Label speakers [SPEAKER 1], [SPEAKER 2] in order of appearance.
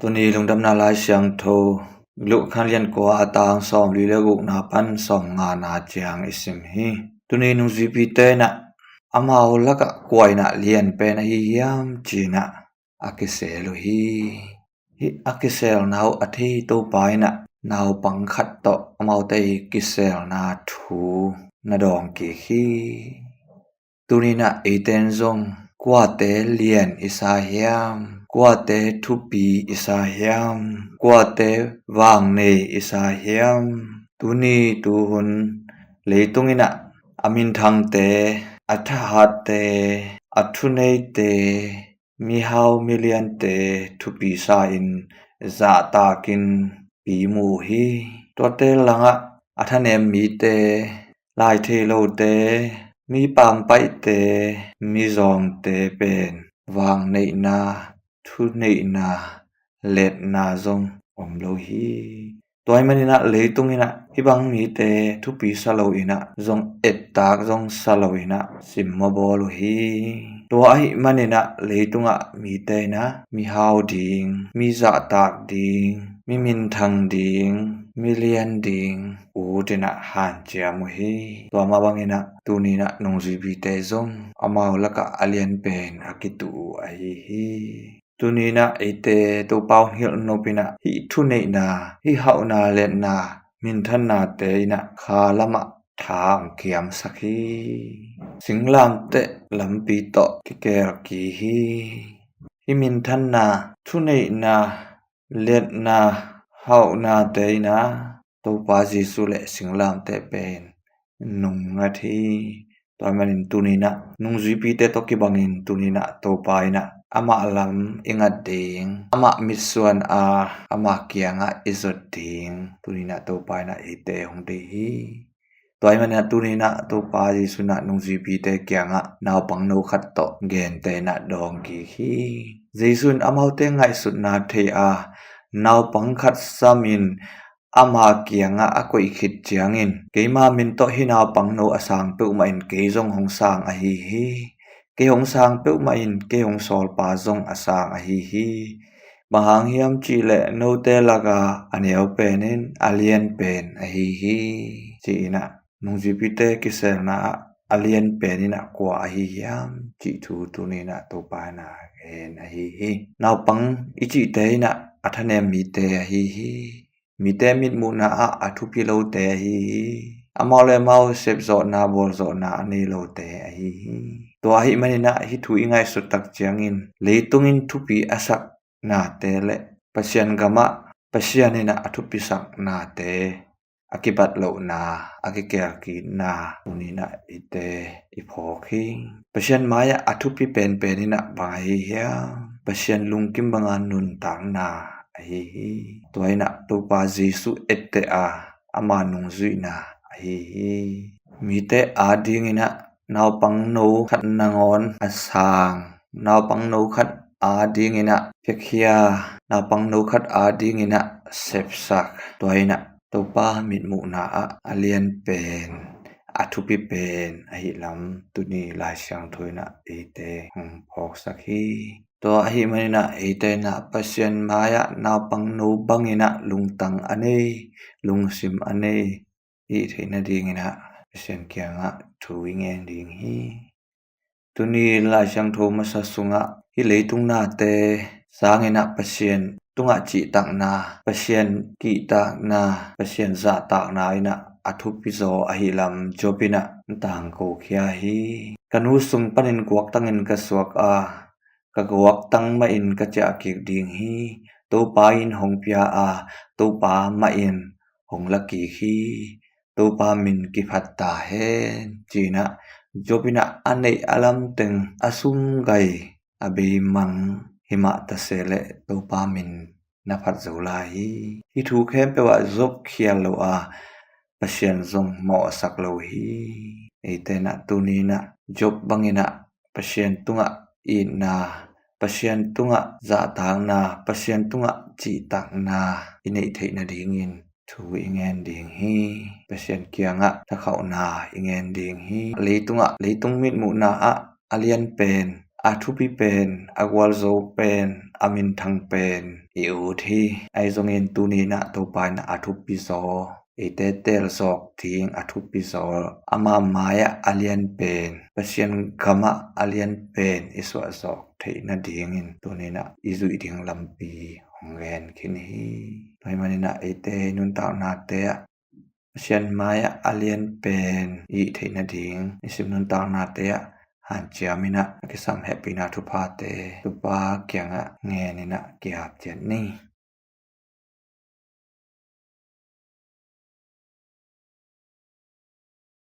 [SPEAKER 1] ตัวนี้ลงดำนาลายเสียงโทลุกขันเรียนกว่าตางสอมลีเลกุกนาปันสองงานาเจียงอิสิมฮีตัวนี้นุจีพีเตนะอามาอุลกะกวยนะเรียนเป็นฮิยามจีนะอากิเซลุฮีอากิเซลนาวอธิตัวไปนะนาวปังขัดโตอามาเตกิเซลนาทูนาดองกีฮีตัวนี้นะเอเตนซงกว่าเตเลียนอิสาเฮียมกว่าเตทุปีอิสาเฮียมกว่าเตวางเนอิสาเฮียมตัวนี้ตัวหุนเลยตรงนี้นะอามินทังเตอัฐหัดเตอัทุเนเตมีฮาวมิเลียนเตทุปีสาอินซาตากินปีมูฮีตัวเตลังอะอัฐเนมมีเตลายเทโลเตมีปามไปเตมีซองเตเป็นวางในนาทุในนาเล็ดนาซงอมโลฮีตัวมันนี่นะเลยตรงนี้นะฮิบังมีเตทุปีสโลอินะซงเอ็ดตากซงสโลอินะสิมมาบอลฮีตัวไอ้มันนี่นะเลยตรงอ่ะมีเตนะมีฮาวดิงมีจะตากดิงมีมินทังดิงมีเลียนดิงอูเดนะหันเจียมุฮีตัวมาบังนี่นะตัวนี้นะนงจีบีเตซงอามาละกะอเลียนเป็นอากิตูไอฮีตัวนี้นะไอเตตัวเปาเฮียโนปินะฮิทุเนนาฮิฮาวนาเลนนามินทันนาเตนะคาละมะทางเกียมสักฮีสิงลามเตลำปีโตกิเกรกีฮีฮิมินทันนาทุเนนาเลนนาฮาวนาเตนะตัวปาจิสุเลสิงลามเตเป็นนุงนาทีตัวมันตัวนี้นะนุงจีพีเตตกิบังอินตัวนี้นะตัวปายนะama alam ingat ding ama misuan ama kianga izot ding tunina to pa na ite hong de hi toy man na tunina to pa ji suna nung ji pi te kianga naw pang no khat to gen te na dong ki hi jisun amau te ngai sut na the a naw pang khat samin ama kianga akoi khit chiangin keima min to hi naw pang no asang pe ma in ke jong hong sang a hi hi ke hong sang pe ma in ke hong sol pa zong asang a hi hi bahang hiam chi le no te laga aneu penin alien pen a hi hi chi na nung ji pi te ki sel na alien penin a kwa a hi hiam chi thu tu ni na to pa na en a hi hi naw pang I chi te na athane mi te a hi hi mi te mit mu na a thu pi lo te a hi hi amau le mau sep zo na bol zo na ani lo te a hi hiตัวหิมันนะหิถุยง่ายสุดตักเจียงอินเลยตุงินทุปีอาศักนาเตเลปัศยันกามะปัศยันนี่นะอทุปิสักนาเตอากิบัตโลนาอากิเกลกีนาตุนีนะอิเตอิพอคิงปัศยันมายะอทุปิเป็นนี่นะบายเฮียปัศยันลุงกิมบังานุนต่างนาไอฮีตัวไอนะตัวปาจิสุเอเตอามานุงซุยนาไอฮีมีเตอาดิงินะnaw pang no khat nangon asang naw pang no khat ading ina phekhia naw pang no khat ading ina sepsak toina topa mitmu na alien pen athupi pen ahi lam tuni lai siang thoina ete phok sakhi to ahi manina ete na pasien maya naw pang no bangina lungtang ane lungsim ane I theina ding ina sen kianga thuing en ding hi tuni la chang tho ma sa sunga hi leitung na te sangena pasien tunga chi tak na pasien ki tak na pasien za tak na ina athu pi zo a hi lam jopina tang ko khia hi kanu sung panin kuak tangin ka suak a ka guak tang ma in ka cha ki ding hi to pa in hong pia a to pa ma in hong la ki hi to pa min ki phat ta hen china jopina anei alam teng asum gai abe mang hima tasele to pa min na phat zola hi thu khem pe wa zop khial lo a pasien zong mo sak lo hi eitena tunina job bangina pasien tunga ina pasien tunga za tang na pasien tunga chi tak na inei theina dingin thu ingen ding hi pasien kianga ta khau na ingen ding hi leitung mit mu na alien pen อาทุปิเป็นอากวลโซเป็นอามินทังเป็นอิอุทีไอซงเอ็นตูนีนะตัวไปนะอาทุปิโซเอเตเตลซอกทิ้งอาทุปิโซอามามายะอาเลียนเป็นเปเชียนกามะอาเลียนเป็นอิสวะซอกเทนะดิ้งอินตัวนี้นะอิซุอิดิงลัมปีหงเวนคินฮีโดยมันนะเอเตนุนตาวนาเตะเชียนมายะอาเลียนเป็นอีเทนะดิ้งอิสิมนุนตาวนาเตะหันเจียมินะกิสัมแฮปปี้นาทุพาเตทุปาเกียงะเงนินะเกียบเจนนี่